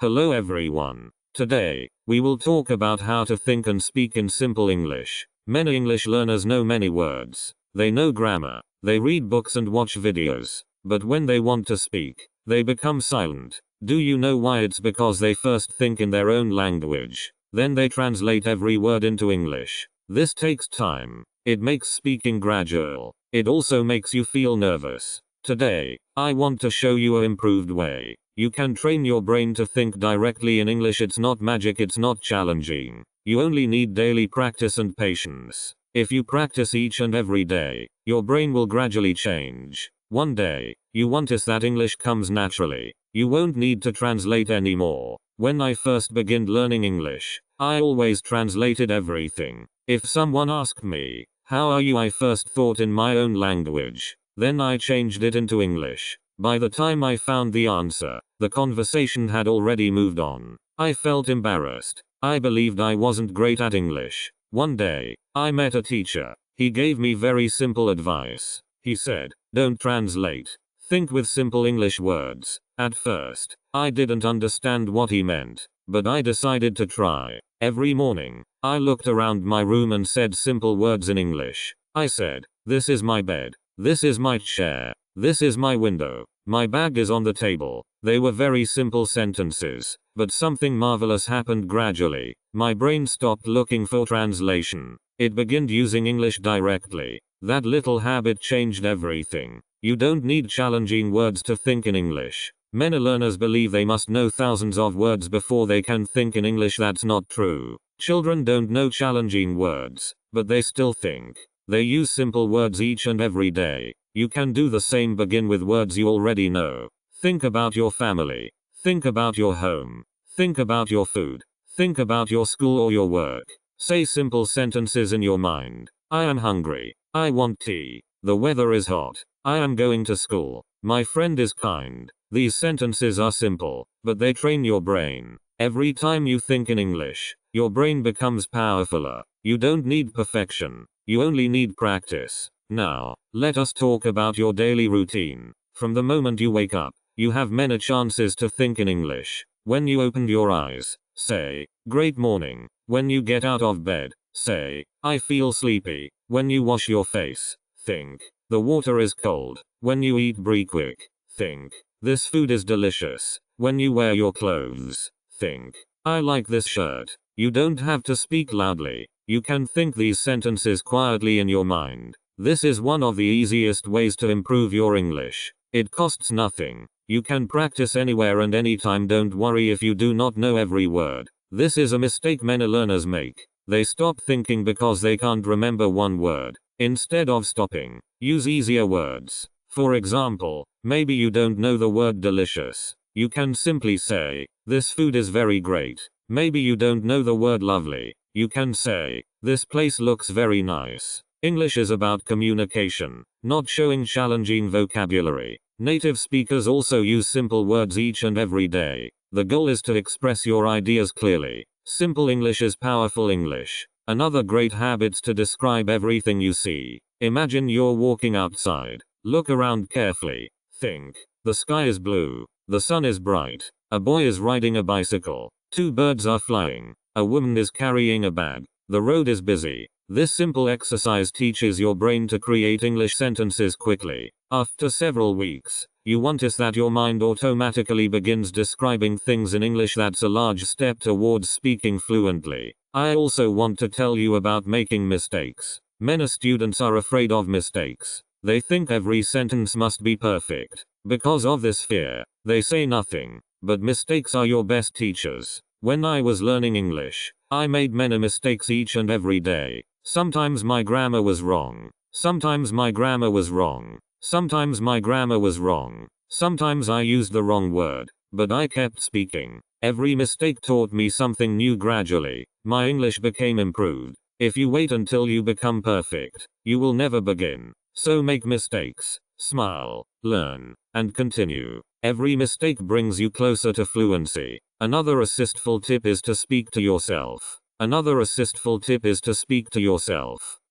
Hello everyone. Today, we will talk about how to think and speak in simple English. Many English learners know many words. They know grammar. They read books and watch videos. But when they want to speak, they become silent. Do you know why? It's because they first think in their own language. Then they translate every word into English. This takes time. It makes speaking gradual. It also makes you feel nervous. Today, I want to show you an improved way. You can train your brain to think directly in English. It's not magic, it's not challenging. You only need daily practice and patience. If you practice each and every day, your brain will gradually change. One day, you will notice that English comes naturally. You won't need to translate anymore. When I first began learning English, I always translated everything. If someone asked me, "How are you?" I first thought in my own language. Then I changed it into English. By the time I found the answer, the conversation had already moved on. I felt embarrassed. I believed I wasn't great at English. One day, I met a teacher. He gave me very simple advice. He said, "Don't translate. Think with simple English words." At first, I didn't understand what he meant, but I decided to try. Every morning, I looked around my room and said simple words in English. I said, "This is my bed. This is my chair. This is my window. My bag is on the table." They were very simple sentences, but something marvelous happened gradually. My brain stopped looking for translation. It began using English directly. That little habit changed everything. You don't need challenging words to think in English. Many learners believe they must know thousands of words before they can think in English. That's not true. Children don't know challenging words, but they still think. They use simple words each and every day. You can do the same. Begin with words you already know. Think about your family. Think about your home. Think about your food. Think about your school or your work. Say simple sentences in your mind. I am hungry. I want tea. The weather is hot. I am going to school. My friend is kind. These sentences are simple, but they train your brain. Every time you think in English, your brain becomes powerfuler. You don't need perfection. You only need practice. Now, let us talk about your daily routine. From the moment you wake up, you have many chances to think in English. When you open your eyes, say, "Great morning." When you get out of bed, say, "I feel sleepy." When you wash your face, think, "The water is cold." When you eat, be quick. Think, "This food is delicious." When you wear your clothes, think, "I like this shirt." You don't have to speak loudly. You can think these sentences quietly in your mind. This is one of the easiest ways to improve your English. It costs nothing. You can practice anywhere and anytime. Don't worry if you do not know every word. This is a mistake many learners make. They stop thinking because they can't remember one word. Instead of stopping, use easier words. For example, maybe you don't know the word delicious. You can simply say, "This food is very great." Maybe you don't know the word lovely. You can say, "This place looks very nice." English is about communication, not showing challenging vocabulary. Native speakers also use simple words each and every day. The goal is to express your ideas clearly. Simple English is powerful English. Another great habit to describe everything you see. Imagine you're walking outside. Look around carefully. Think, "The sky is blue. The sun is bright. A boy is riding a bicycle. Two birds are flying. A woman is carrying a bag. The road is busy." This simple exercise teaches your brain to create English sentences quickly. After several weeks, you will notice that your mind automatically begins describing things in English. That's a large step towards speaking fluently. I also want to tell you about making mistakes. Many students are afraid of mistakes. They think every sentence must be perfect. Because of this fear, they say nothing. But mistakes are your best teachers. When I was learning English, I made many mistakes each and every day. Sometimes my grammar was wrong. Sometimes my grammar was wrong. Sometimes my grammar was wrong. Sometimes I used the wrong word. But I kept speaking. Every mistake taught me something new. Gradually, my English became improved. If you wait until you become perfect, you will never begin. So make mistakes, smile, learn, and continue. Every mistake brings you closer to fluency. Another assistful tip is to speak to yourself.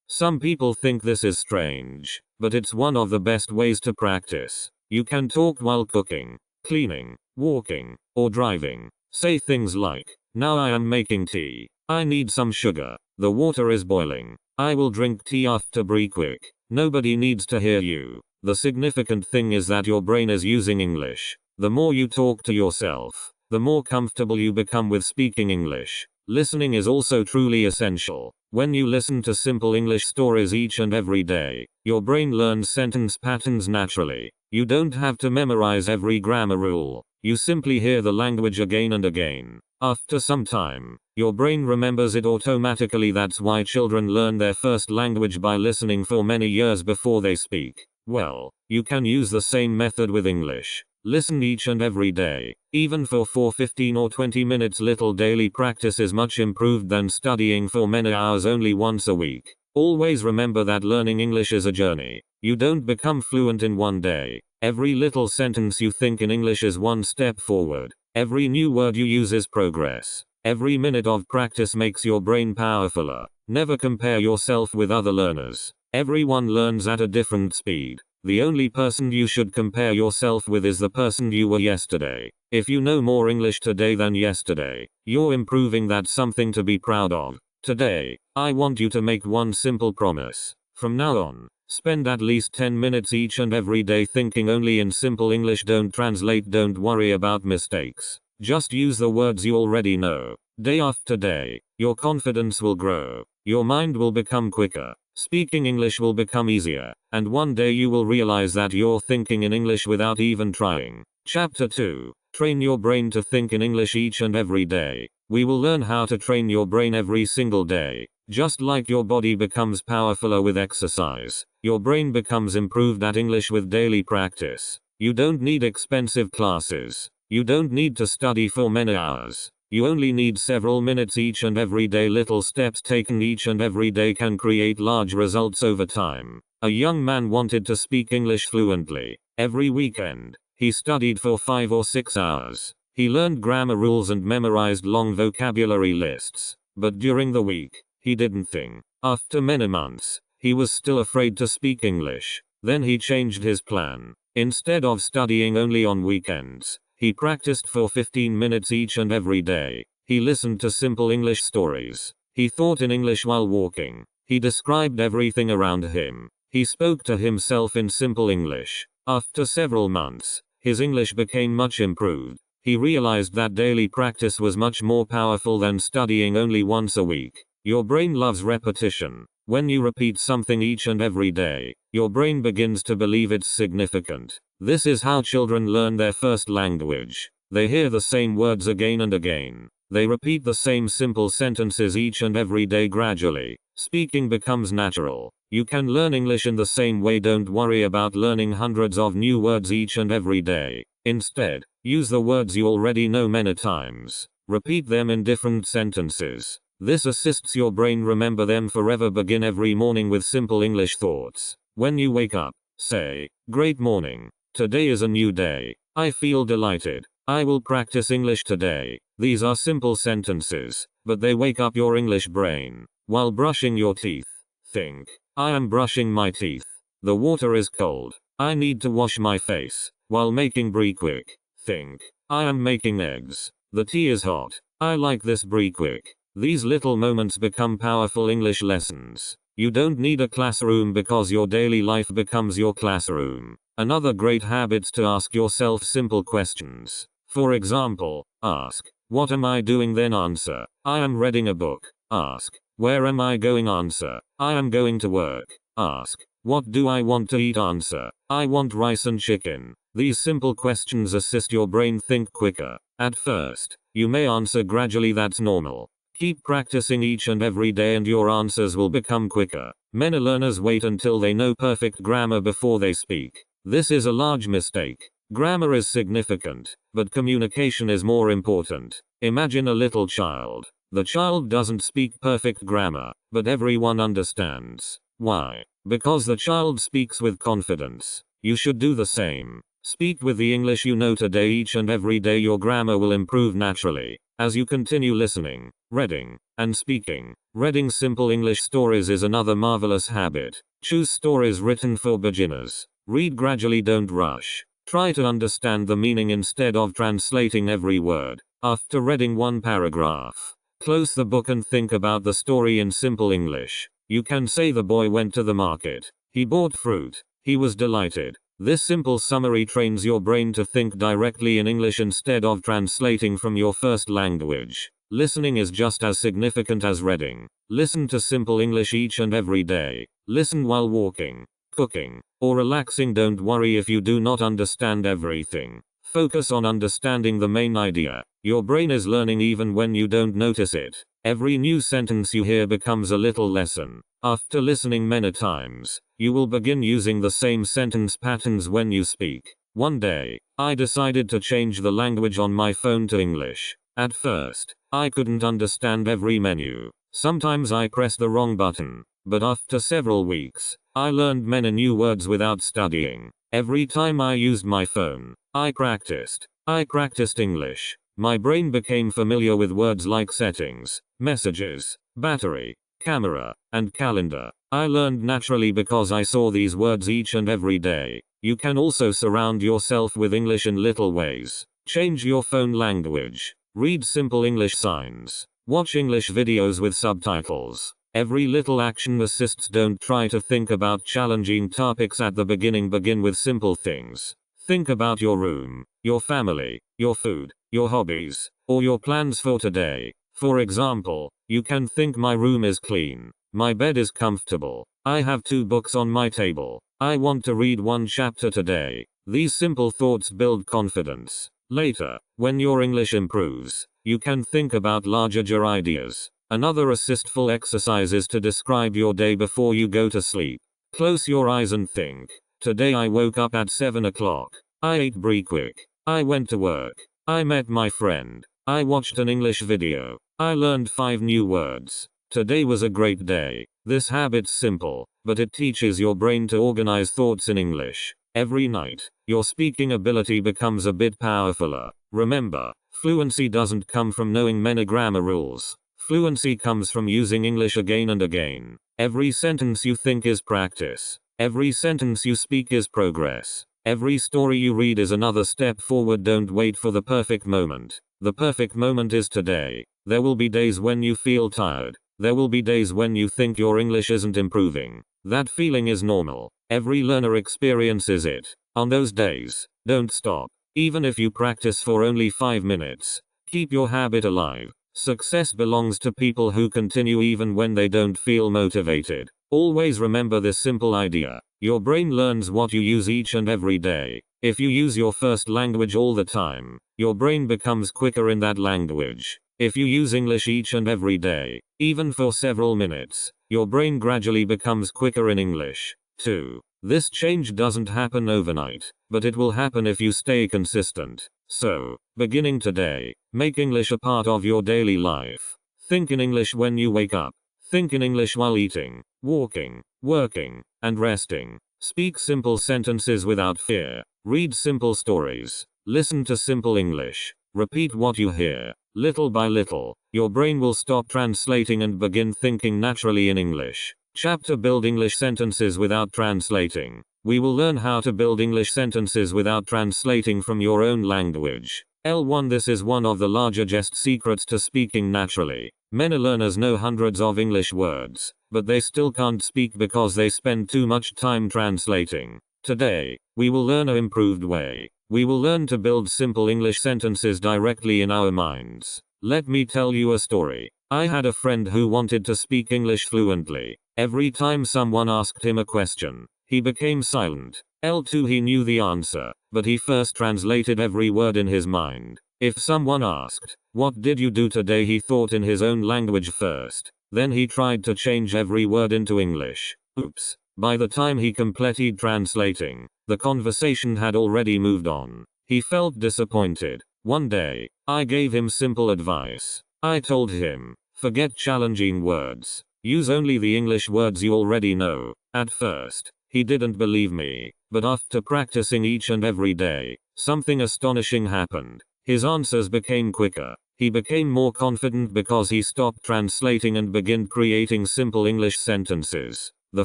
Some people think this is strange, but it's one of the best ways to practice. You can talk while cooking, cleaning, walking, or driving. Say things like, now I am making tea. I need some sugar. The water is boiling. I will drink tea after break quick. Nobody needs to hear you. The significant thing is that your brain is using English. The more you talk to yourself, the more comfortable you become with speaking English. Listening is also truly essential. When you listen to simple English stories each and every day, your brain learns sentence patterns naturally. You don't have to memorize every grammar rule. You simply hear the language again and again. After some time, your brain remembers it automatically. That's why children learn their first language by listening for many years before they speak. Well, you can use the same method with English. Listen each and every day, even for 15 or 20 minutes. Little daily practice is much improved than studying for many hours only once a week. Always remember that learning English is a journey. You don't become fluent in one day. Every little sentence you think in English is one step forward. Every new word you use is progress. Every minute of practice makes your brain powerfuler. Never compare yourself with other learners. Everyone learns at a different speed. The only person you should compare yourself with is the person you were yesterday. If you know more English today than yesterday, you're improving. That's something to be proud of. Today, I want you to make one simple promise. From now on, spend at least 10 minutes each and every day thinking only in simple English. Don't translate, don't worry about mistakes. Just use the words you already know. Day after day, your confidence will grow. Your mind will become quicker. Speaking English will become easier, and one day you will realize that you're thinking in English without even trying. Chapter 2. Train your brain to think in English each and every day. We will learn how to train your brain every single day. Just like your body becomes powerfuler with exercise, your brain becomes improved at English with daily practice. You don't need expensive classes. You don't need to study for many hours. You only need several minutes each and every day. Little steps taken each and every day can create large results over time. A young man wanted to speak English fluently. Every weekend, he studied for 5 or 6 hours. He learned grammar rules and memorized long vocabulary lists. But during the week, he didn't think. After many months, he was still afraid to speak English. Then he changed his plan. Instead of studying only on weekends, he practiced for 15 minutes each and every day. He listened to simple English stories. He thought in English while walking. He described everything around him. He spoke to himself in simple English. After several months, his English became much improved. He realized that daily practice was much more powerful than studying only once a week. Your brain loves repetition. When you repeat something each and every day, your brain begins to believe it's significant. This is how children learn their first language. They hear the same words again and again. They repeat the same simple sentences each and every day. Gradually, speaking becomes natural. You can learn English in the same way. Don't worry about learning hundreds of new words each and every day. Instead, use the words you already know many times. Repeat them in different sentences. This assists your brain remember them forever. Begin every morning with simple English thoughts. When you wake up, say, "Great morning. Today is a new day. I feel delighted. I will practice English today." These are simple sentences, but they wake up your English brain. While brushing your teeth, think, "I am brushing my teeth. The water is cold. I need to wash my face." While making brie quick, think, "I am making eggs. The tea is hot. I like this brie quick." These little moments become powerful English lessons. You don't need a classroom because your daily life becomes your classroom. Another great habit is to ask yourself simple questions. For example, ask, "What am I doing?" Then answer, "I am reading a book." Ask, "Where am I going?" Answer, "I am going to work." Ask, "What do I want to eat?" Answer, "I want rice and chicken." These simple questions assist your brain think quicker. At first, you may answer gradually. That's normal. Keep practicing each and every day and your answers will become quicker. Many learners wait until they know perfect grammar before they speak. This is a large mistake. Grammar is significant, but communication is more important. Imagine a little child. The child doesn't speak perfect grammar, but everyone understands. Why? Because the child speaks with confidence. You should do the same. Speak with the English you know today. Each and every day your grammar will improve naturally. As you continue listening, reading, and speaking, reading simple English stories is another marvelous habit. Choose stories written for beginners. Read gradually, don't rush. Try to understand the meaning instead of translating every word. After reading one paragraph, close the book and think about the story in simple English. You can say the boy went to the market. He bought fruit. He was delighted. This simple summary trains your brain to think directly in English instead of translating from your first language. Listening is just as significant as reading. Listen to simple English each and every day. Listen while walking, cooking, or relaxing. Don't worry if you do not understand everything. Focus on understanding the main idea. Your brain is learning even when you don't notice it. Every new sentence you hear becomes a little lesson. After listening many times, you will begin using the same sentence patterns when you speak. One day, I decided to change the language on my phone to English. At first, I couldn't understand every menu. Sometimes I pressed the wrong button. But after several weeks, I learned many new words without studying. Every time I used my phone, I practiced English. My brain became familiar with words like settings, messages, battery, camera, and calendar. I learned naturally because I saw these words each and every day. You can also surround yourself with English in little ways. Change your phone language. Read simple English signs. Watch English videos with subtitles. Every little action assists. Don't try to think about challenging topics at the beginning. Begin with simple things. Think about your room, your family, your food, your hobbies, or your plans for today. For example, you can think my room is clean, my bed is comfortable, I have 2 books on my table, I want to read 1 chapter today. These simple thoughts build confidence. Later, when your English improves, you can think about larger ideas. Another assistful exercise is to describe your day before you go to sleep. Close your eyes and think. Today I woke up at 7 o'clock. I ate breakfast. I went to work. I met my friend. I watched an English video. I learned 5 new words. Today was a great day. This habit's simple, but it teaches your brain to organize thoughts in English. Every night, your speaking ability becomes a bit powerfuler. Remember, fluency doesn't come from knowing many grammar rules. Fluency comes from using English again and again. Every sentence you think is practice. Every sentence you speak is progress. Every story you read is another step forward. Don't wait for the perfect moment. The perfect moment is today. There will be days when you feel tired. There will be days when you think your English isn't improving. That feeling is normal. Every learner experiences it. On those days, don't stop. Even if you practice for only 5 minutes, keep your habit alive. Success belongs to people who continue even when they don't feel motivated. Always remember this simple idea. Your brain learns what you use each and every day. If you use your first language all the time, your brain becomes quicker in that language. If you use English each and every day, even for several minutes, your brain gradually becomes quicker in English, too. This change doesn't happen overnight, but it will happen if you stay consistent. So, beginning today, make English a part of your daily life. Think in English when you wake up. Think in English while eating, walking, working, and resting. Speak simple sentences without fear. Read simple stories. Listen to simple English. Repeat what you hear. Little by little, your brain will stop translating and begin thinking naturally in English. Chapter: Build English sentences without translating. We will learn how to build English sentences without translating from your own language. L1. This is one of the largest secrets to speaking naturally. Many learners know hundreds of English words, but they still can't speak because they spend too much time translating. Today, we will learn an improved way. We will learn to build simple English sentences directly in our minds. Let me tell you a story. I had a friend who wanted to speak English fluently. Every time someone asked him a question, he became silent. L2. He knew the answer, but he first translated every word in his mind. If someone asked, "What did you do today?" he thought in his own language first. Then he tried to change every word into English. Oops. By the time he completed translating, the conversation had already moved on. He felt disappointed. One day, I gave him simple advice. I told him, forget challenging words. Use only the English words you already know. At first, he didn't believe me, but after practicing each and every day, something astonishing happened. His answers became quicker. He became more confident because he stopped translating and began creating simple English sentences. The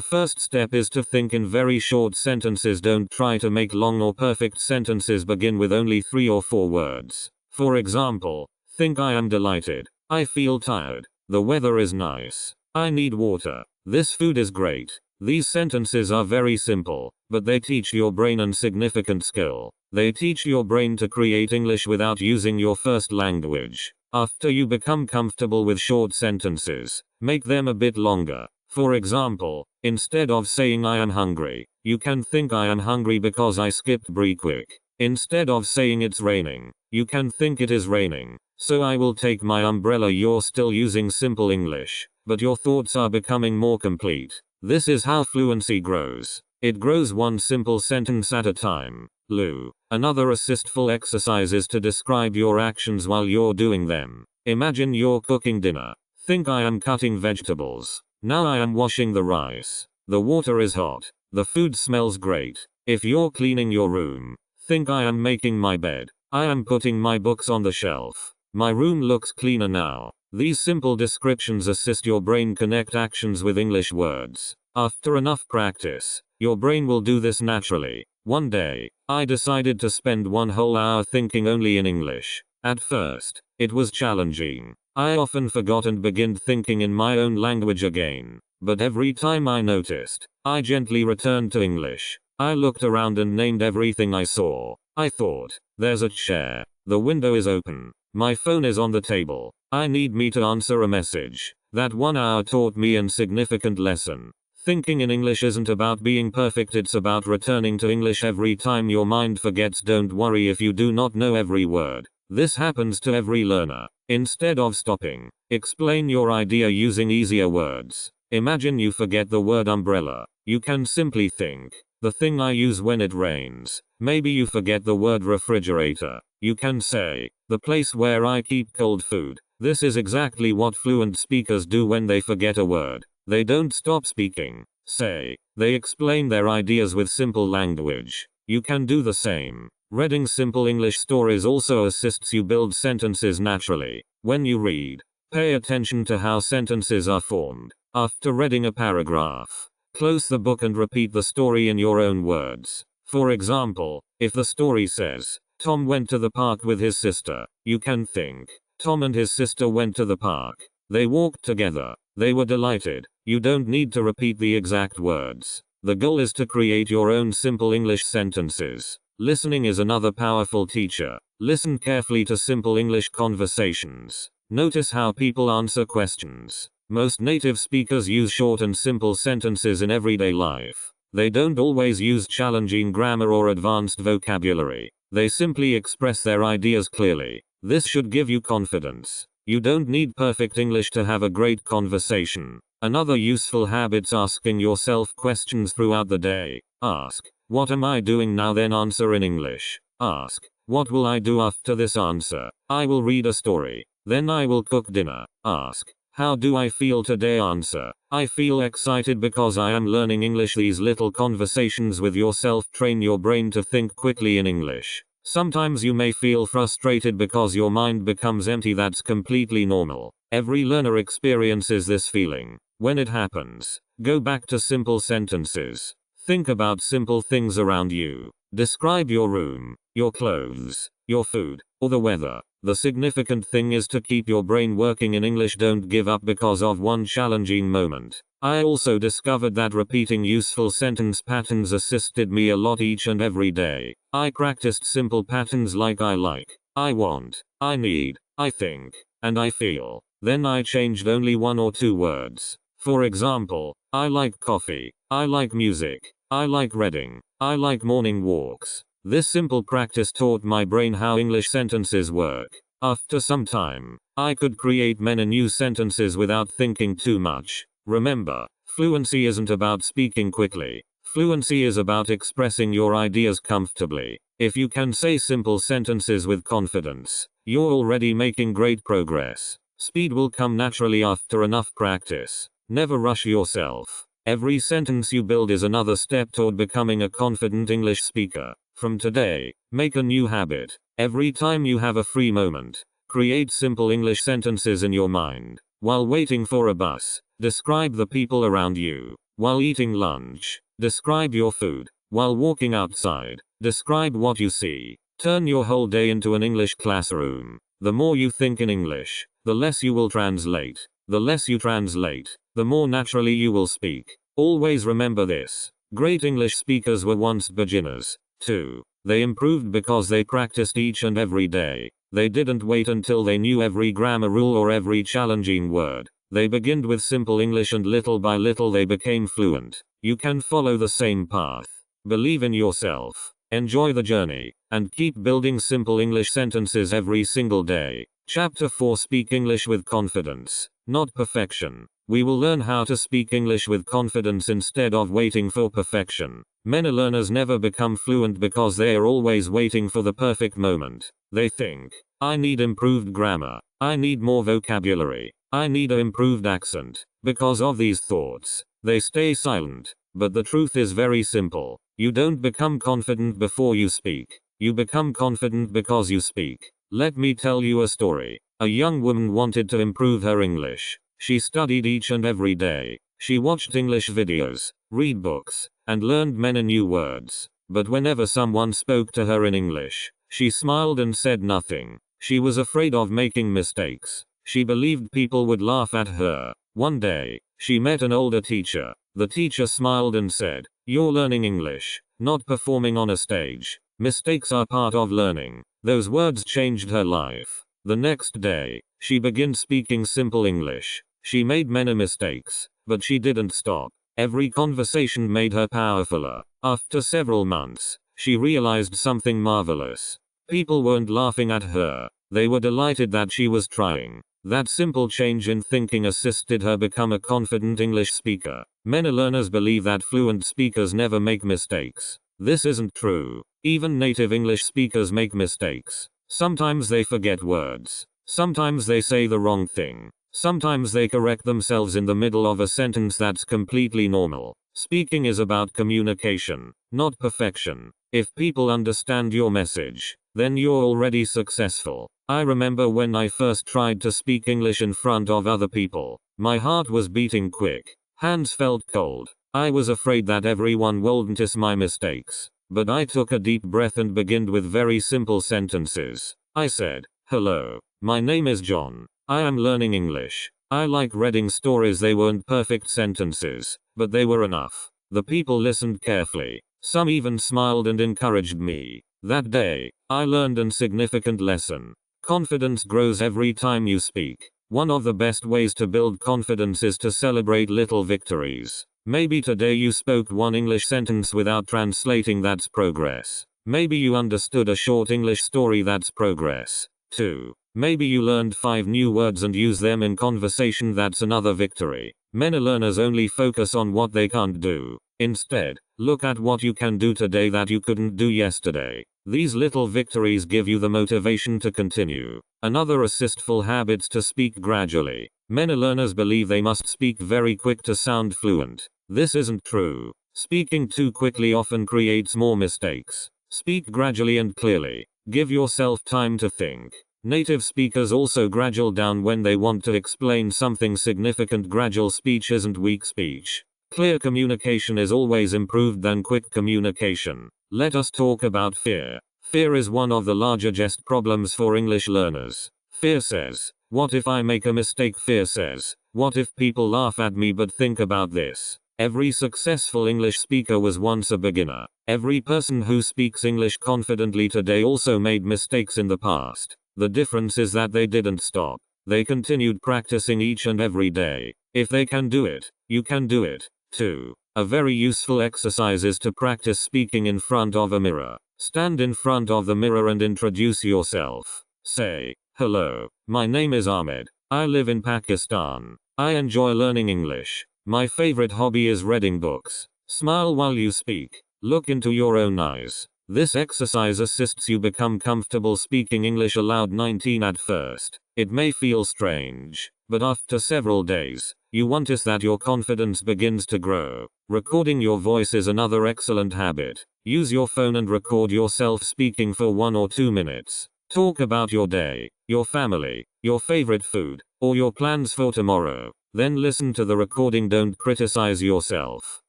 first step is to think in very short sentences. Don't try to make long or perfect sentences. Begin with only 3 or 4 words. For example, Think I am delighted. I feel tired. The weather is nice. I need water. This food is great. These sentences are very simple, but they teach your brain a significant skill. They teach your brain to create English without using your first language. After you become comfortable with short sentences, make them a bit longer. For example, instead of saying I am hungry, you can think I am hungry because I skipped breakfast. Instead of saying it's raining, you can think it is raining, so I will take my umbrella. You're still using simple English, but your thoughts are becoming more complete. This is how fluency grows. It grows one simple sentence at a time. Lou. Another assistful exercise is to describe your actions while you're doing them. Imagine you're cooking dinner. Think I am cutting vegetables. Now I am washing the rice. The water is hot. The food smells great. If you're cleaning your room, think I am making my bed. I am putting my books on the shelf. My room looks cleaner now. These simple descriptions assist your brain connect actions with English words. After enough practice, your brain will do this naturally. One day, I decided to spend 1 whole hour thinking only in English. At first, it was challenging. I often forgot and began thinking in my own language again. But every time I noticed, I gently returned to English. I looked around and named everything I saw. I thought, there's a chair. The window is open. My phone is on the table. I need me to answer a message. That 1 hour taught me a significant lesson. Thinking in English isn't about being perfect, it's about returning to English every time your mind forgets. Don't worry if you do not know every word. This happens to every learner. Instead of stopping, explain your idea using easier words. Imagine you forget the word umbrella. You can simply think, the thing I use when it rains. Maybe you forget the word refrigerator. You can say, the place where I keep cold food. This is exactly what fluent speakers do when they forget a word. They don't stop speaking. Say, they explain their ideas with simple language. You can do the same. Reading simple English stories also assists you build sentences naturally. When you read, pay attention to how sentences are formed. After reading a paragraph, close the book and repeat the story in your own words. For example, if the story says, Tom went to the park with his sister, you can think, Tom and his sister went to the park. They walked together. They were delighted. You don't need to repeat the exact words. The goal is to create your own simple English sentences. Listening is another powerful teacher. Listen carefully to simple English conversations. Notice how people answer questions. Most native speakers use short and simple sentences in everyday life. They don't always use challenging grammar or advanced vocabulary. They simply express their ideas clearly. This should give you confidence. You don't need perfect English to have a great conversation. Another useful habit's asking yourself questions throughout the day. Ask, what am I doing now? Then answer in English. Ask, what will I do after this? Answer, I will read a story. Then I will cook dinner. Ask, how do I feel today? Answer, I feel excited because I am learning English. These little conversations with yourself train your brain to think quickly in English. Sometimes you may feel frustrated because your mind becomes empty. That's completely normal. Every learner experiences this feeling. When it happens, go back to simple sentences. Think about simple things around you. Describe your room, your clothes, your food, or the weather. The significant thing is to keep your brain working in English. Don't give up because of one challenging moment. I also discovered that repeating useful sentence patterns assisted me a lot each and every day. I practiced simple patterns like I like, I want, I need, I think, and I feel. Then I changed only 1 or 2 words. For example, I like coffee, I like music, I like reading, I like morning walks. This simple practice taught my brain how English sentences work. After some time, I could create many new sentences without thinking too much. Remember, fluency isn't about speaking quickly. Fluency is about expressing your ideas comfortably. If you can say simple sentences with confidence, you're already making great progress. Speed will come naturally after enough practice. Never rush yourself. Every sentence you build is another step toward becoming a confident English speaker. From today, make a new habit. Every time you have a free moment, create simple English sentences in your mind. While waiting for a bus, describe the people around you. While eating lunch, describe your food. While walking outside, describe what you see. Turn your whole day into an English classroom. The more you think in English, the less you will translate. The less you translate, the more naturally you will speak. Always remember this. Great English speakers were once beginners, too. They improved because they practiced each and every day. They didn't wait until they knew every grammar rule or every challenging word. They began with simple English and little by little they became fluent. You can follow the same path. Believe in yourself. Enjoy the journey, and keep building simple English sentences every single day. Chapter 4. Speak English with confidence, not perfection. We will learn how to speak English with confidence instead of waiting for perfection. Many learners never become fluent because they are always waiting for the perfect moment. They think, I need improved grammar. I need more vocabulary. I need an improved accent. Because of these thoughts, they stay silent. But the truth is very simple. You don't become confident before you speak. You become confident because you speak. Let me tell you a story. A young woman wanted to improve her English. She studied each and every day. She watched English videos, read books, and learned many new words. But whenever someone spoke to her in English, she smiled and said nothing. She was afraid of making mistakes. She believed people would laugh at her. One day, she met an older teacher. The teacher smiled and said, "You're learning English, not performing on a stage. Mistakes are part of learning." Those words changed her life. The next day, she began speaking simple English. She made many mistakes, but she didn't stop. Every conversation made her powerfuler. After several months, she realized something marvelous. People weren't laughing at her. They were delighted that she was trying. That simple change in thinking assisted her become a confident English speaker. Many learners believe that fluent speakers never make mistakes. This isn't true. Even native English speakers make mistakes. Sometimes they forget words. Sometimes they say the wrong thing. Sometimes they correct themselves in the middle of a sentence. That's completely normal. Speaking is about communication, not perfection. If people understand your message, then you're already successful. I remember when I first tried to speak English in front of other people. My heart was beating quick. Hands felt cold. I was afraid that everyone would notice my mistakes. But I took a deep breath and began with very simple sentences. I said, "Hello, my name is John. I am learning English. I like reading stories." They weren't perfect sentences, but they were enough. The people listened carefully. Some even smiled and encouraged me. That day, I learned a significant lesson. Confidence grows every time you speak. One of the best ways to build confidence is to celebrate little victories. Maybe today you spoke one English sentence without translating. That's progress. Maybe you understood a short English story. That's progress, too. Maybe you learned 5 new words and use them in conversation. That's another victory. Many learners only focus on what they can't do. Instead, look at what you can do today that you couldn't do yesterday. These little victories give you the motivation to continue. Another assistful habits to speak gradually. Many learners believe they must speak very quick to sound fluent. This isn't true. Speaking too quickly often creates more mistakes. Speak gradually and clearly. Give yourself time to think. Native speakers also gradual down when they want to explain something significant. Gradual speech isn't weak speech. Clear communication is always improved than quick communication. Let us talk about fear. Fear is one of the largest problems for English learners. Fear says, "What if I make a mistake?" Fear says, "What if people laugh at me?" But think about this. Every successful English speaker was once a beginner. Every person who speaks English confidently today also made mistakes in the past. The difference is that they didn't stop. They continued practicing each and every day. If they can do it, you can do it, too. A very useful exercise is to practice speaking in front of a mirror. Stand in front of the mirror and introduce yourself. Say, "Hello, my name is Ahmed. I live in Pakistan. I enjoy learning English. My favorite hobby is reading books." Smile while you speak. Look into your own eyes. This exercise assists you become comfortable speaking English aloud. 19. At first, it may feel strange, but after several days, you notice that your confidence begins to grow. Recording your voice is another excellent habit. Use your phone and record yourself speaking for 1 or 2 minutes. Talk about your day, your family, your favorite food, or your plans for tomorrow. Then listen to the recording. Don't criticize yourself.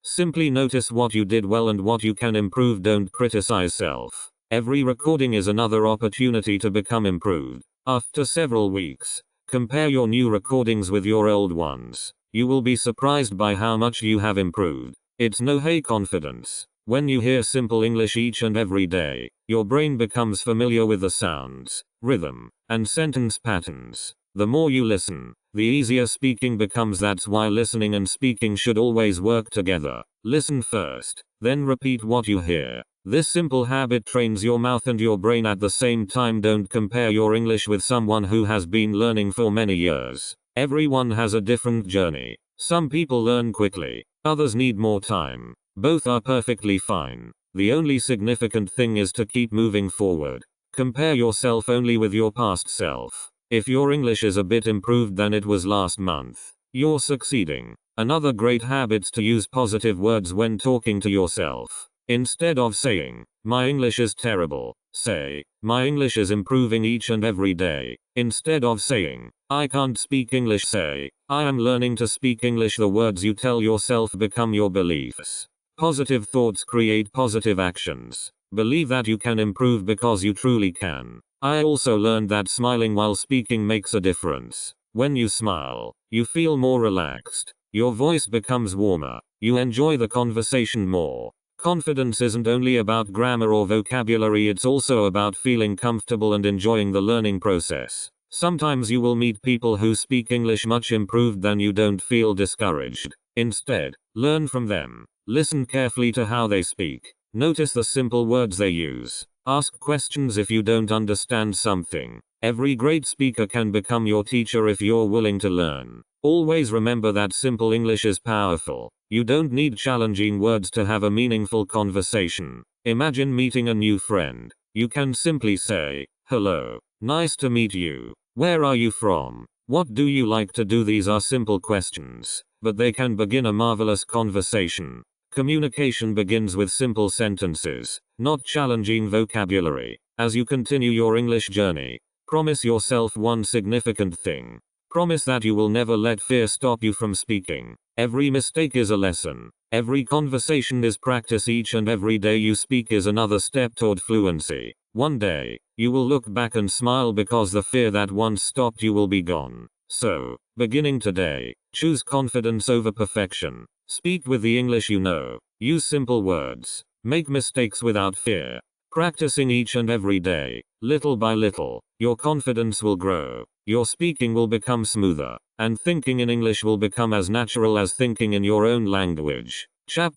Simply notice what you did well and what you can improve. Don't criticize self. Every recording is another opportunity to become improved. After several weeks, compare your new recordings with your old ones. You will be surprised by how much you have improved. It's no hey confidence. When you hear simple English each and every day, your brain becomes familiar with the sounds, rhythm, and sentence patterns. The more you listen, the easier speaking becomes. That's why listening and speaking should always work together. Listen first, then repeat what you hear. This simple habit trains your mouth and your brain at the same time. Don't compare your English with someone who has been learning for many years. Everyone has a different journey. Some people learn quickly, others need more time. Both are perfectly fine. The only significant thing is to keep moving forward. Compare yourself only with your past self. If your English is a bit improved than it was last month, you're succeeding. Another great habit's to use positive words when talking to yourself. Instead of saying, "My English is terrible," say, "My English is improving each and every day." Instead of saying, "I can't speak English," say, "I am learning to speak English." The words you tell yourself become your beliefs. Positive thoughts create positive actions. Believe that you can improve because you truly can. I also learned that smiling while speaking makes a difference. When you smile, you feel more relaxed. Your voice becomes warmer. You enjoy the conversation more. Confidence isn't only about grammar or vocabulary, it's also about feeling comfortable and enjoying the learning process. Sometimes you will meet people who speak English much improved than you. Don't feel discouraged. Instead, learn from them. Listen carefully to how they speak. Notice the simple words they use. Ask questions if you don't understand something. Every great speaker can become your teacher if you're willing to learn. Always remember that simple English is powerful. You don't need challenging words to have a meaningful conversation. Imagine meeting a new friend. You can simply say, "Hello, nice to meet you. Where are you from? What do you like to do?" These are simple questions, but they can begin a marvelous conversation. Communication begins with simple sentences, not challenging vocabulary. As you continue your English journey, promise yourself one significant thing. Promise that you will never let fear stop you from speaking. Every mistake is a lesson. Every conversation is practice. Each and every day you speak is another step toward fluency. One day, you will look back and smile because the fear that once stopped you will be gone. So, beginning today, choose confidence over perfection. Speak with the English you know. Use simple words. Make mistakes without fear. Practicing each and every day, little by little, your confidence will grow. Your speaking will become smoother, and thinking in English will become as natural as thinking in your own language.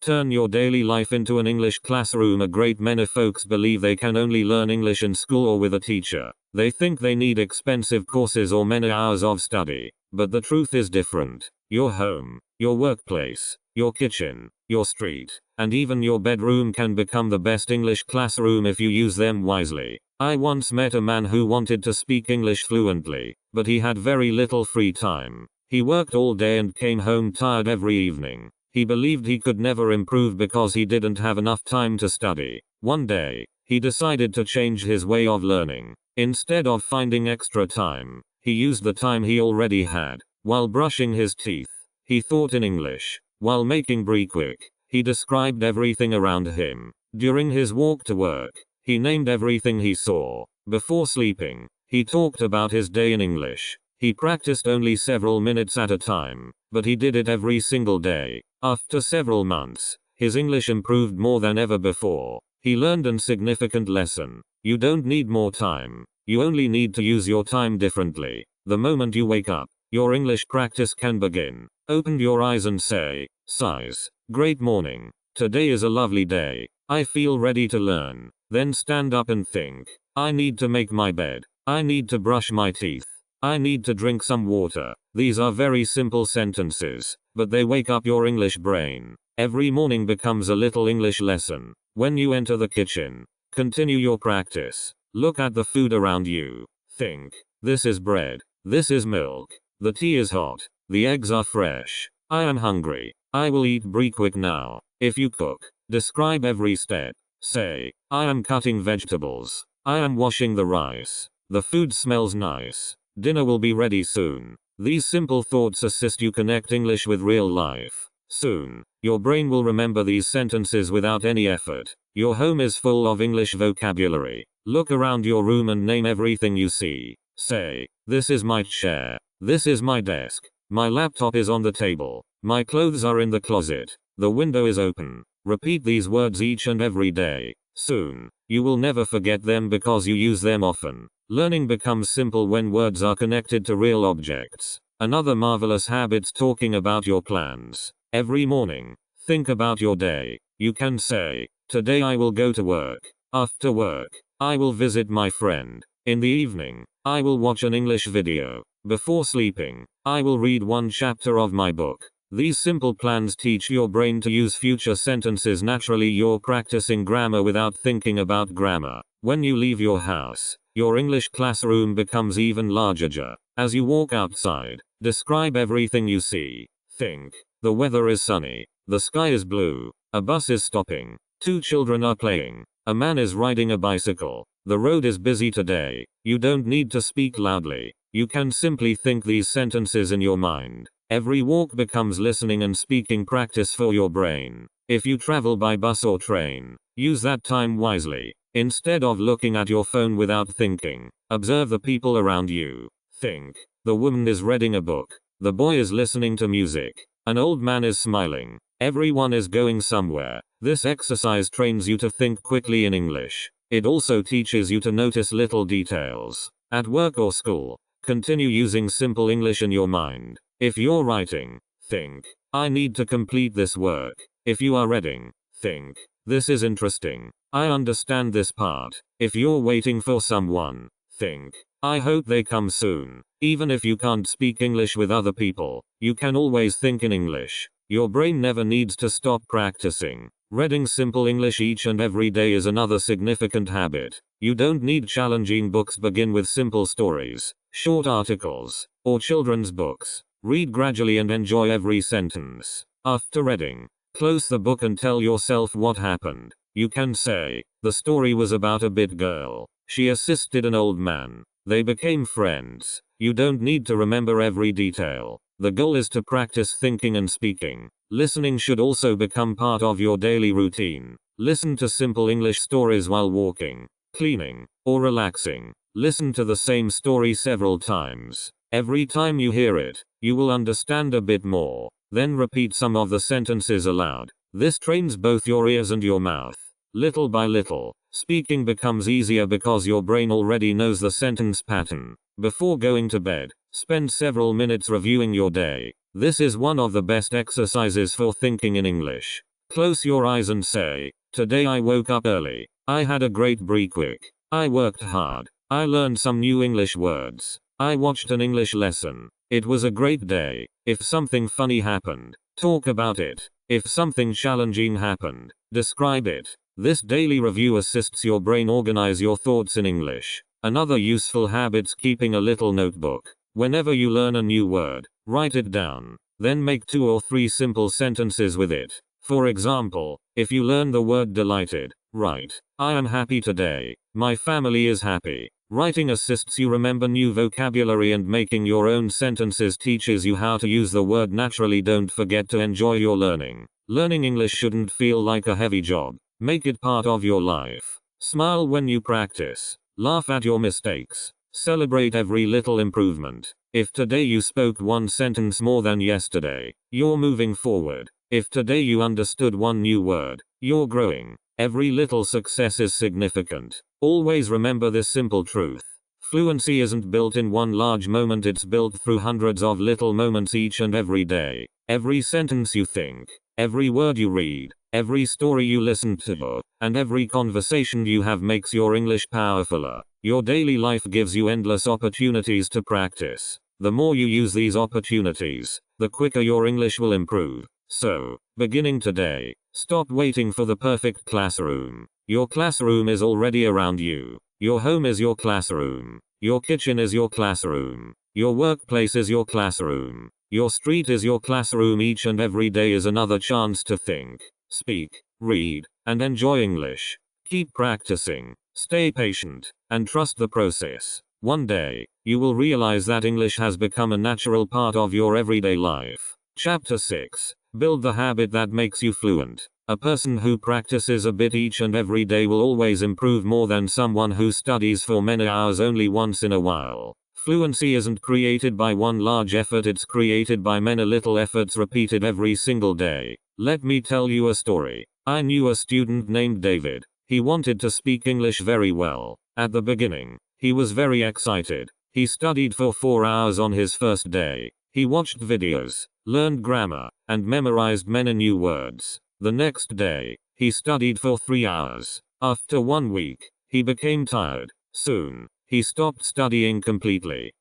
Turn your daily life into an English classroom. A great many folks believe they can only learn English in school or with a teacher. They think they need expensive courses or many hours of study. But the truth is different. Your home, your workplace, your kitchen, your street, and even your bedroom can become the best English classroom if you use them wisely. I once met a man who wanted to speak English fluently, but he had very little free time. He worked all day and came home tired every evening. He believed he could never improve because he didn't have enough time to study. One day, he decided to change his way of learning. Instead of finding extra time, he used the time he already had. While brushing his teeth, he thought in English. While making breakfast, he described everything around him. During his walk to work, he named everything he saw. Before sleeping, he talked about his day in English. He practiced only several minutes at a time, but he did it every single day. After several months, his English improved more than ever before. He learned a significant lesson. You don't need more time. You only need to use your time differently. The moment you wake up, your English practice can begin. Open your eyes and say, "Sighs. Great morning. Today is a lovely day. I feel ready to learn." Then stand up and think, "I need to make my bed. I need to brush my teeth. I need to drink some water." These are very simple sentences, but they wake up your English brain. Every morning becomes a little English lesson. When you enter the kitchen, continue your practice. Look at the food around you. Think, "This is bread. This is milk. The tea is hot. The eggs are fresh. I am hungry. I will eat breakfast now." If you cook, describe every step. Say, "I am cutting vegetables. I am washing the rice. The food smells nice. Dinner will be ready soon." These simple thoughts assist you connect English with real life. Soon, your brain will remember these sentences without any effort. Your home is full of English vocabulary. Look around your room and name everything you see. Say, this is my chair. This is my desk. My laptop is on the table. My clothes are in the closet. The window is open. Repeat these words each and every day. Soon, you will never forget them because you use them often. Learning becomes simple when words are connected to real objects. Another marvelous habit's talking about your plans. Every morning, think about your day. You can say, today I will go to work. After work, I will visit my friend. In the evening, I will watch an English video. Before sleeping, I will read one chapter of my book. These simple plans teach your brain to use future sentences naturally. You're practicing grammar without thinking about grammar. When you leave your house, your English classroom becomes even larger. As you walk outside, describe everything you see. Think, the weather is sunny. The sky is blue. A bus is stopping. 2 children are playing. A man is riding a bicycle. The road is busy today. You don't need to speak loudly. You can simply think these sentences in your mind. Every walk becomes listening and speaking practice for your brain. If you travel by bus or train, use that time wisely. Instead of looking at your phone without thinking, observe the people around you. Think, the woman is reading a book. The boy is listening to music. An old man is smiling. Everyone is going somewhere. This exercise trains you to think quickly in English. It also teaches you to notice little details. At work or school, continue using simple English in your mind. If you're writing, think, I need to complete this work. If you are reading, think, this is interesting. I understand this part. If you're waiting for someone, think, I hope they come soon. Even if you can't speak English with other people, you can always think in English. Your brain never needs to stop practicing. Reading simple English each and every day is another significant habit. You don't need challenging books. Begin with simple stories, short articles, or children's books. Read gradually and enjoy every sentence. After reading, close the book and tell yourself what happened. You can say, the story was about a big girl. She assisted an old man. They became friends. You don't need to remember every detail. The goal is to practice thinking and speaking. Listening should also become part of your daily routine. Listen to simple English stories while walking, cleaning, or relaxing. Listen to the same story several times. Every time you hear it, you will understand a bit more. Then repeat some of the sentences aloud. This trains both your ears and your mouth. Little by little, speaking becomes easier because your brain already knows the sentence pattern. Before going to bed, spend several minutes reviewing your day. This is one of the best exercises for thinking in English. Close your eyes and say, today I woke up early. I had a great breakfast. I worked hard. I learned some new English words. I watched an English lesson. It was a great day. If something funny happened, talk about it. If something challenging happened, describe it. This daily review assists your brain organize your thoughts in English. Another useful habit's keeping a little notebook. Whenever you learn a new word, write it down. Then make 2 or 3 simple sentences with it. For example, if you learn the word delighted, write, I am happy today. My family is happy. Writing assists you remember new vocabulary, and making your own sentences teaches you how to use the word naturally. Don't forget to enjoy your learning. Learning English shouldn't feel like a heavy job. Make it part of your life. Smile when you practice. Laugh at your mistakes. Celebrate every little improvement. If today you spoke one sentence more than yesterday, you're moving forward. If today you understood one new word, you're growing. Every little success is significant. Always remember this simple truth. Fluency isn't built in one large moment, it's built through hundreds of little moments each and every day. Every sentence you think, every word you read, every story you listen to, and every conversation you have makes your English powerfuler. Your daily life gives you endless opportunities to practice. The more you use these opportunities, the quicker your English will improve. So, beginning today, stop waiting for the perfect classroom. Your classroom is already around you. Your home is your classroom. Your kitchen is your classroom. Your workplace is your classroom. Your street is your classroom. Each and every day is another chance to think, speak, read, and enjoy English. Keep practicing, stay patient, and trust the process. One day, you will realize that English has become a natural part of your everyday life. Chapter 6. Build the habit that makes you fluent. A person who practices a bit each and every day will always improve more than someone who studies for many hours only once in a while. Fluency isn't created by one large effort, it's created by many little efforts repeated every single day. Let me tell you a story. I knew a student named David. He wanted to speak English very well. At the beginning, he was very excited. He studied for 4 hours on his first day. He watched videos, learned grammar, and memorized many new words. The next day, he studied for 3 hours. After 1 week, he became tired. Soon, he stopped studying completely.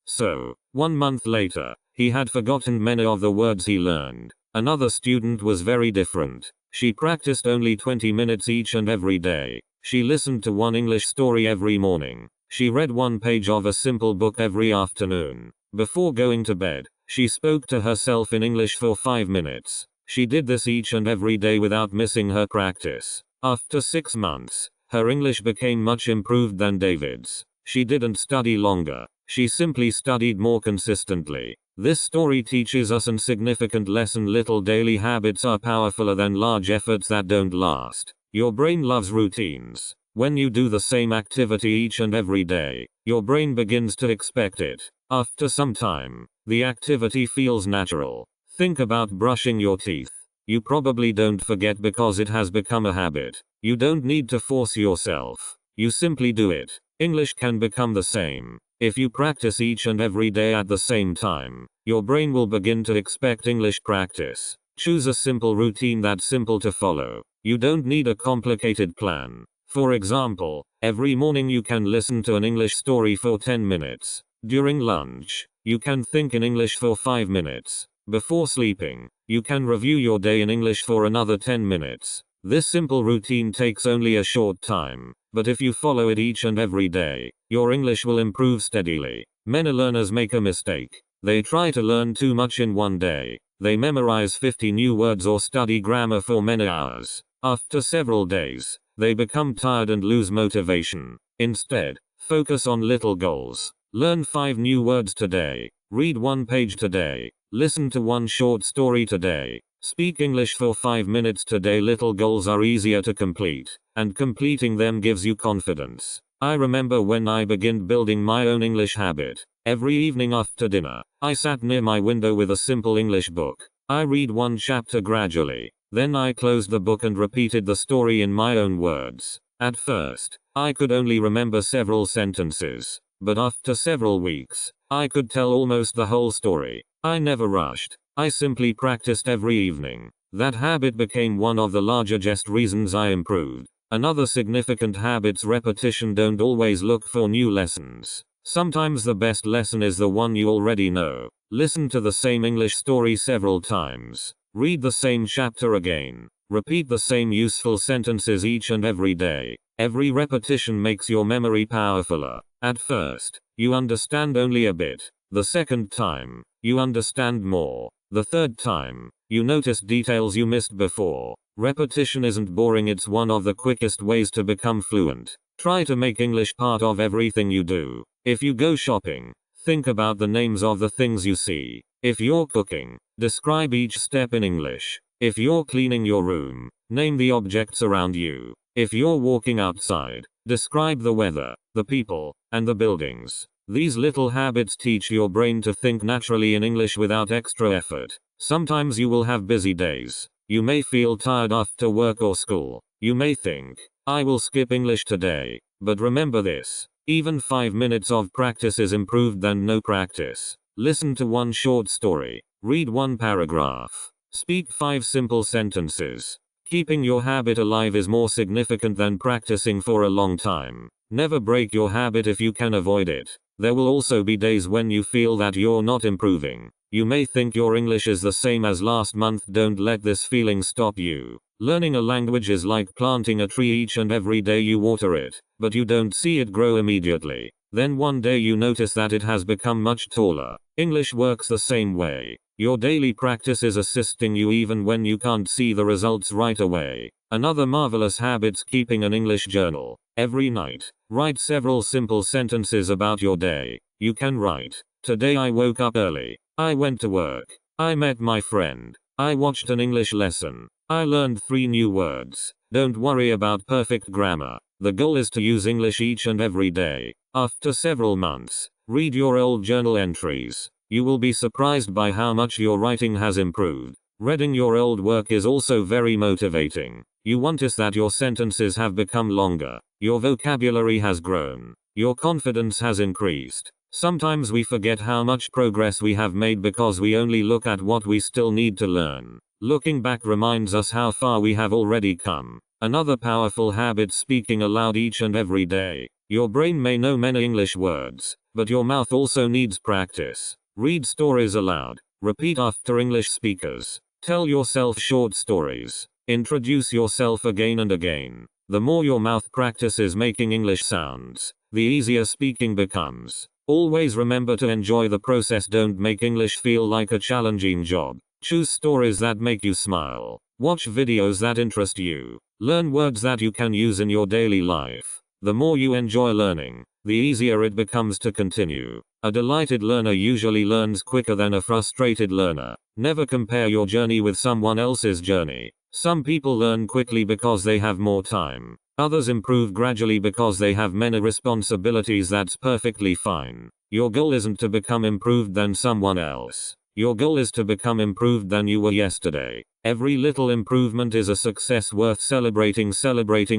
So, 1 month later, he had forgotten many of the words he learned. Another student was very different. She practiced only 20 minutes each and every day. She listened to one English story every morning. She read 1 page of a simple book every afternoon. Before going to bed, she spoke to herself in English for 5 minutes. She did this each and every day without missing her practice. After 6 months, her English became much improved than David's. She didn't study longer. She simply studied more consistently. This story teaches us an significant lesson: little daily habits are powerfuler than large efforts that don't last. Your brain loves routines. When you do the same activity each and every day, your brain begins to expect it. After some time, the activity feels natural. Think about brushing your teeth. You probably don't forget because it has become a habit. You don't need to force yourself. You simply do it. English can become the same. If you practice each and every day at the same time, your brain will begin to expect English practice. Choose a simple routine that's simple to follow. You don't need a complicated plan. For example, every morning you can listen to an English story for 10 minutes. During lunch, you can think in English for 5 minutes. Before sleeping, you can review your day in English for another 10 minutes. This simple routine takes only a short time, but if you follow it each and every day, your English will improve steadily. Many learners make a mistake. They try to learn too much in one day. They memorize 50 new words or study grammar for many hours. After several days, they become tired and lose motivation. Instead, focus on little goals. Learn 5 new words today. Read 1 page today. Listen to 1 short story today. Speak English for 5 minutes today. Little goals are easier to complete, and completing them gives you confidence. I remember when I began building my own English habit. Every evening after dinner, I sat near my window with a simple English book. I read 1 chapter gradually. Then I closed the book and repeated the story in my own words. At first, I could only remember several sentences, but after several weeks, I could tell almost the whole story. I never rushed. I simply practiced every evening. That habit became one of the largest reasons I improved. Another significant habit's repetition. Don't always look for new lessons. Sometimes the best lesson is the one you already know. Listen to the same English story several times. Read the same chapter again. Repeat the same useful sentences each and every day. Every repetition makes your memory powerfuler. At first, you understand only a bit. The second time, you understand more. The third time, you notice details you missed before. Repetition isn't boring, it's one of the quickest ways to become fluent. Try to make English part of everything you do. If you go shopping, think about the names of the things you see. If you're cooking, describe each step in English. If you're cleaning your room, name the objects around you. If you're walking outside, describe the weather, the people, and the buildings. These little habits teach your brain to think naturally in English without extra effort. Sometimes you will have busy days. You may feel tired after work or school. You may think, I will skip English today. But remember this, even 5 minutes of practice is improved than no practice. Listen to 1 short story. Read 1 paragraph. Speak 5 simple sentences. Keeping your habit alive is more significant than practicing for a long time. Never break your habit if you can avoid it. There will also be days when you feel that you're not improving. You may think your English is the same as last month. Don't let this feeling stop you. Learning a language is like planting a tree. Each and every day you water it, but you don't see it grow immediately. Then one day you notice that it has become much taller. English works the same way. Your daily practice is assisting you even when you can't see the results right away. Another marvelous habit's keeping an English journal. Every night, write several simple sentences about your day. You can write, today I woke up early. I went to work. I met my friend. I watched an English lesson. I learned 3 new words. Don't worry about perfect grammar. The goal is to use English each and every day. After several months, read your old journal entries. You will be surprised by how much your writing has improved. Reading your old work is also very motivating. You notice that your sentences have become longer. Your vocabulary has grown. Your confidence has increased. Sometimes we forget how much progress we have made because we only look at what we still need to learn. Looking back reminds us how far we have already come. Another powerful habit: speaking aloud each and every day. Your brain may know many English words, but your mouth also needs practice. Read stories aloud. Repeat after English speakers. Tell yourself short stories. Introduce yourself again and again. The more your mouth practices making English sounds, the easier speaking becomes. Always remember to enjoy the process. Don't make English feel like a challenging job. Choose stories that make you smile. Watch videos that interest you. Learn words that you can use in your daily life. The more you enjoy learning, the easier it becomes to continue. A delighted learner usually learns quicker than a frustrated learner. Never compare your journey with someone else's journey. Some people learn quickly because they have more time. Others improve gradually because they have many responsibilities. That's perfectly fine. Your goal isn't to become improved than someone else. Your goal is to become improved than you were yesterday. Every little improvement is a success worth celebrating.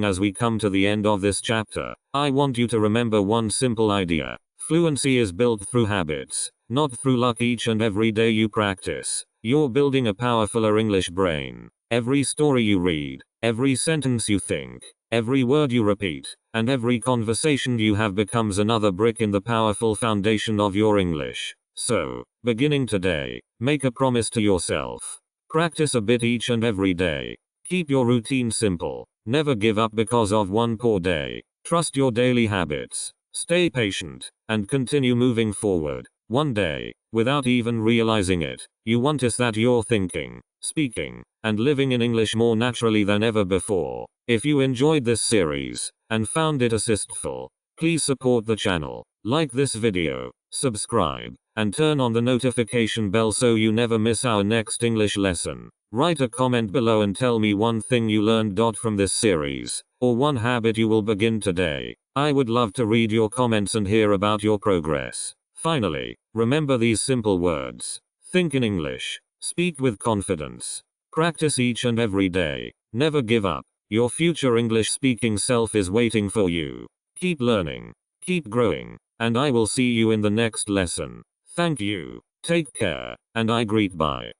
As we come to the end of this chapter, I want you to remember one simple idea. Fluency is built through habits, not through luck. Each and every day you practice, you're building a powerfuler English brain. Every story you read, every sentence you think, every word you repeat, and every conversation you have becomes another brick in the powerful foundation of your English. So, beginning today, make a promise to yourself. Practice a bit each and every day. Keep your routine simple. Never give up because of one poor day. Trust your daily habits. Stay patient, and continue moving forward. One day, without even realizing it, you notice that you're thinking, speaking, and living in English more naturally than ever before. If you enjoyed this series, and found it assistful, please support the channel, like this video, subscribe, and turn on the notification bell so you never miss our next English lesson. Write a comment below and tell me one thing you learned from this series, or one habit you will begin today. I would love to read your comments and hear about your progress. Finally, remember these simple words. Think in English. Speak with confidence. Practice each and every day. Never give up. Your future English speaking self is waiting for you. Keep learning. Keep growing. And I will see you in the next lesson. Thank you. Take care. And I greet bye.